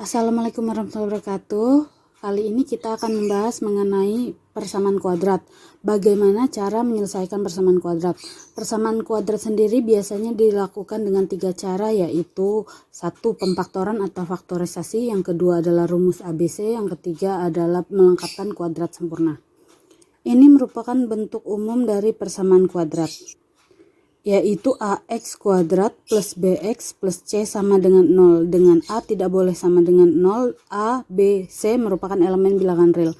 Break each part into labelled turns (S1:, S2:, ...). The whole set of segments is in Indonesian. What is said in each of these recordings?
S1: Assalamualaikum warahmatullahi wabarakatuh. Kali ini kita akan membahas mengenai persamaan kuadrat. Bagaimana cara menyelesaikan persamaan kuadrat? Persamaan kuadrat sendiri biasanya dilakukan dengan 3 cara, yaitu 1. Pemfaktoran atau faktorisasi, yang kedua adalah rumus ABC, yang ketiga adalah melengkapkan kuadrat sempurna. Ini merupakan bentuk umum dari persamaan kuadrat, yaitu AX kuadrat plus BX plus C sama dengan 0, dengan A tidak boleh sama dengan 0. A, B, C merupakan elemen bilangan real.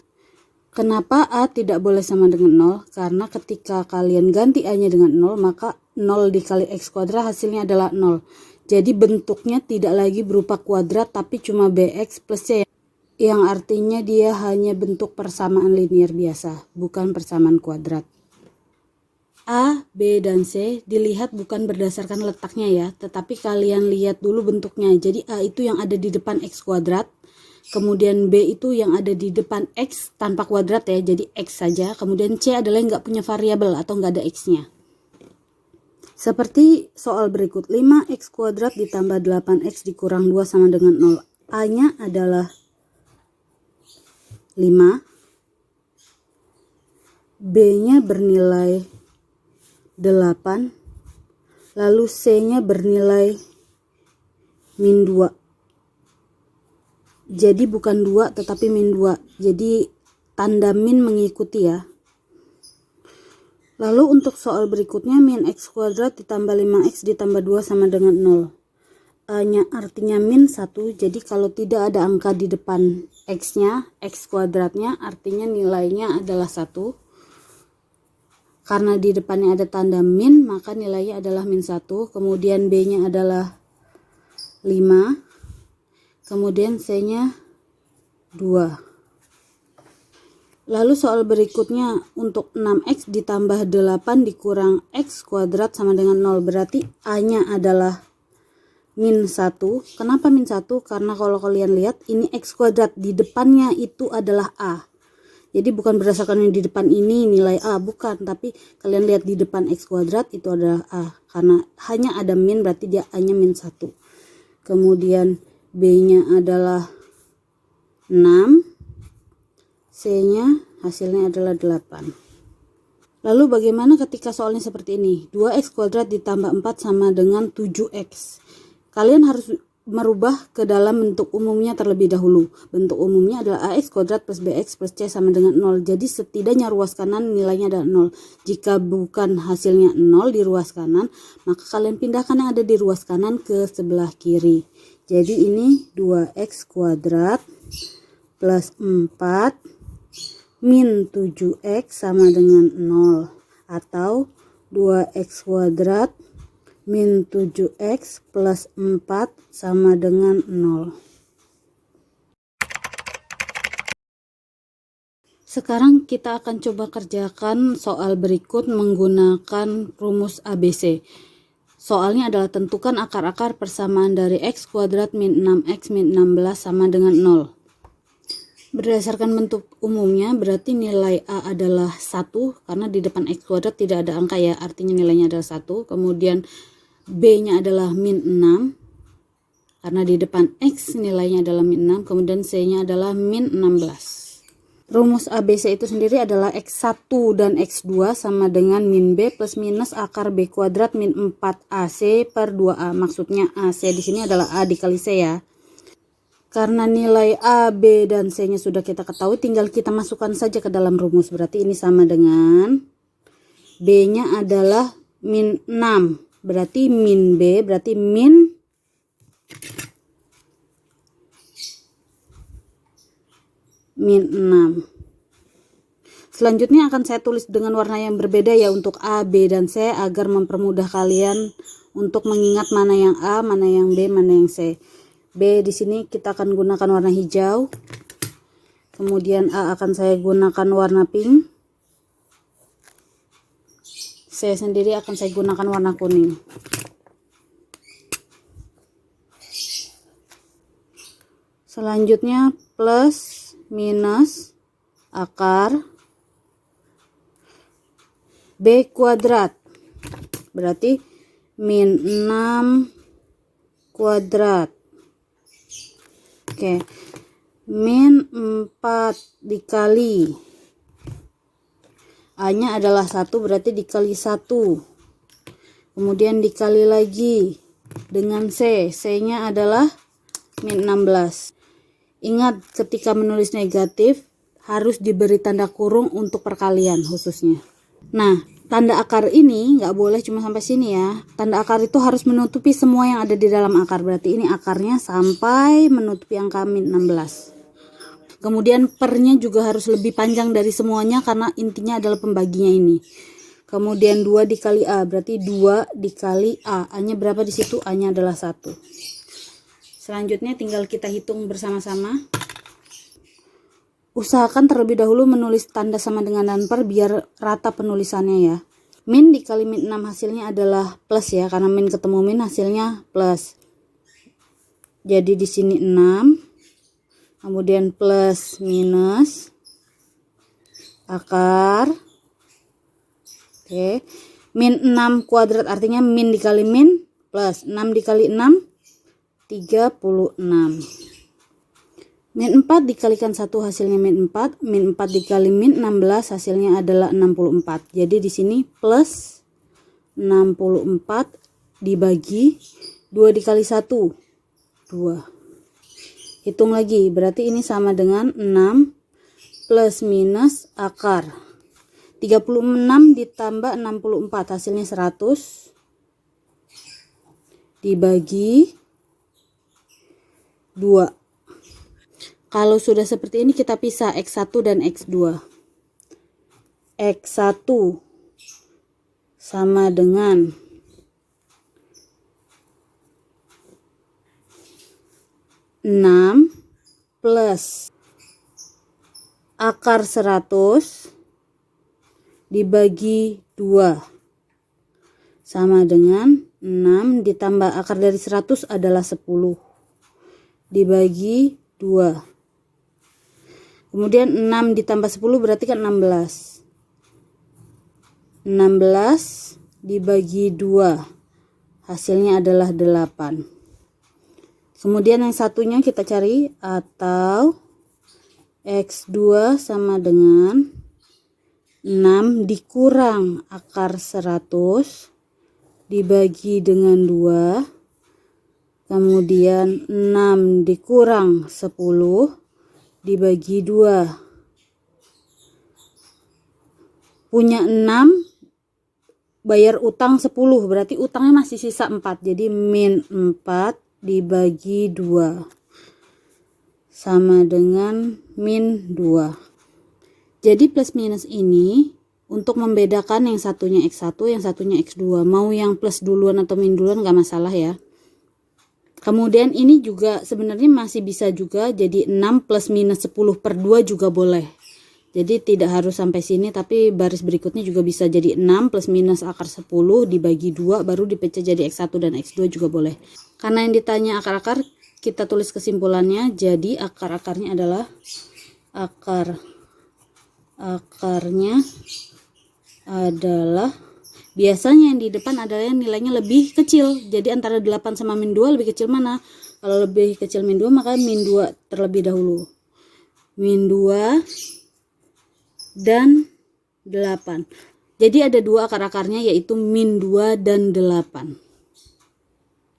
S1: Kenapa A tidak boleh sama dengan 0? Karena ketika kalian ganti A nya dengan 0, maka 0 dikali X kuadrat hasilnya adalah 0. Jadi bentuknya tidak lagi berupa kuadrat, tapi cuma BX plus C, yang artinya dia hanya bentuk persamaan linear biasa, bukan persamaan kuadrat. A, B, dan C dilihat bukan berdasarkan letaknya ya, tetapi kalian lihat dulu bentuknya. Jadi A itu yang ada di depan X kuadrat, kemudian B itu yang ada di depan X tanpa kuadrat ya, jadi X saja. Kemudian C adalah yang nggak punya variabel atau nggak ada X-nya. Seperti soal berikut, 5X kuadrat ditambah 8X dikurang 2 sama dengan 0. A-nya adalah 5, B-nya bernilai 8, lalu C-nya bernilai min 2. Jadi bukan 2 tetapi min 2. Jadi tanda min mengikuti ya. Lalu untuk soal berikutnya, min X kuadrat ditambah 5X ditambah 2 sama dengan 0. A-nya artinya min 1, jadi kalau tidak ada angka di depan X-nya, X kuadratnya artinya nilainya adalah 1. Karena di depannya ada tanda min, maka nilainya adalah min 1. Kemudian B-nya adalah 5. Kemudian C-nya 2. Lalu soal berikutnya, untuk 6X ditambah 8 dikurang X kuadrat sama dengan 0. Berarti A-nya adalah min 1. Kenapa min 1? Karena kalau kalian lihat, ini X kuadrat, di depannya itu adalah A. Jadi bukan berdasarkan yang di depan ini nilai A, bukan, tapi kalian lihat di depan X kuadrat itu adalah A. Karena hanya ada min, berarti dia A-nya min 1. Kemudian B-nya adalah 6, C-nya hasilnya adalah 8. Lalu bagaimana ketika soalnya seperti ini? 2X kuadrat ditambah 4 sama dengan 7X. Kalian harus merubah ke dalam bentuk umumnya terlebih dahulu. Bentuk umumnya adalah AX kuadrat plus BX plus C sama dengan 0. Jadi setidaknya ruas kanan nilainya adalah 0. Jika bukan hasilnya 0 di ruas kanan, maka kalian pindahkan yang ada di ruas kanan ke sebelah kiri. Jadi ini 2X kuadrat plus 4 min 7X sama dengan 0. Atau 2X kuadrat min 7X plus 4 sama dengan 0. Sekarang kita akan coba kerjakan soal berikut menggunakan rumus ABC. Soalnya adalah tentukan akar-akar persamaan dari X kuadrat min 6X min 16 sama dengan 0. Berdasarkan bentuk umumnya berarti nilai A adalah 1, karena di depan X kuadrat tidak ada angka ya, artinya nilainya adalah 1. Kemudian B-nya adalah min 6, karena di depan X nilainya adalah min 6. Kemudian C-nya adalah min 16. Rumus ABC itu sendiri adalah X1 dan X2 sama dengan min B plus minus akar B kuadrat min 4AC per 2A. Maksudnya AC di sini adalah A dikali C ya. Karena nilai A, B, dan C-nya sudah kita ketahui, tinggal kita masukkan saja ke dalam rumus. Berarti ini sama dengan B-nya adalah min 6. Berarti min B, berarti min 6. Selanjutnya akan saya tulis dengan warna yang berbeda ya untuk A, B, dan C agar mempermudah kalian untuk mengingat mana yang A, mana yang B, mana yang C. B di sini kita akan gunakan warna hijau. Kemudian A akan saya gunakan warna pink. C sendiri akan saya gunakan warna kuning. Selanjutnya plus minus akar B kuadrat. Berarti min 6 kuadrat Oke. Min 4 dikali A-nya adalah 1, berarti dikali 1. Kemudian dikali lagi dengan C. C-nya adalah min 16. Ingat, ketika menulis negatif harus diberi tanda kurung untuk perkalian khususnya. Nah, tanda akar ini nggak boleh cuma sampai sini ya. Tanda akar itu harus menutupi semua yang ada di dalam akar. Berarti ini akarnya sampai menutupi angka min 16. Kemudian pernya juga harus lebih panjang dari semuanya karena intinya adalah pembaginya ini. Kemudian 2 dikali A, berarti 2 dikali A. A-nya berapa di situ? A-nya adalah 1. Selanjutnya tinggal kita hitung bersama-sama. Usahakan terlebih dahulu menulis tanda sama dengan dan per biar rata penulisannya ya. Min dikali min 6 hasilnya adalah plus ya, karena min ketemu min hasilnya plus. Jadi di sini 6. Kemudian plus minus akar. Oke. Min 6 kuadrat artinya min dikali min plus 6 dikali 6 36. Min 4 dikalikan 1 hasilnya min 4. Min 4 dikali min 16 hasilnya adalah 64. Jadi di sini plus 64 dibagi 2 dikali 1 2. Hitung lagi, berarti ini sama dengan 6 plus minus akar 36 ditambah 64 hasilnya 100 dibagi 2. Kalau sudah seperti ini kita pisah X1 dan X2. X1 sama dengan 6 plus akar 100 dibagi 2 sama dengan 6 ditambah akar dari 100 adalah 10 dibagi 2. Kemudian 6 ditambah 10 berarti kan 16. 16 dibagi 2 hasilnya adalah 8. Kemudian yang satunya kita cari, atau X2 sama dengan 6 dikurang akar 100 dibagi dengan 2. Kemudian 6 dikurang 10 dibagi 2. Punya 6, bayar utang 10, berarti utangnya masih sisa 4. Jadi min 4 dibagi 2 sama dengan min 2. Jadi plus minus ini untuk membedakan yang satunya X1 yang satunya X2. Mau yang plus duluan atau min duluan nggak masalah ya. Kemudian ini juga sebenarnya masih bisa juga jadi 6 plus minus 10 per 2 juga boleh. Jadi tidak harus sampai sini, tapi baris berikutnya juga bisa jadi 6 plus minus akar 10 dibagi 2 baru dipecah jadi X1 dan X2 juga boleh. Karena yang ditanya akar-akar, kita tulis kesimpulannya. Jadi akar-akarnya adalah akarnya adalah biasanya yang di depan adalah yang nilainya lebih kecil. Jadi antara 8 sama min 2 lebih kecil mana? Kalau lebih kecil min 2 maka min 2 terlebih dahulu. Min 2 dan 8. Jadi ada dua akar-akarnya yaitu min 2 dan 8.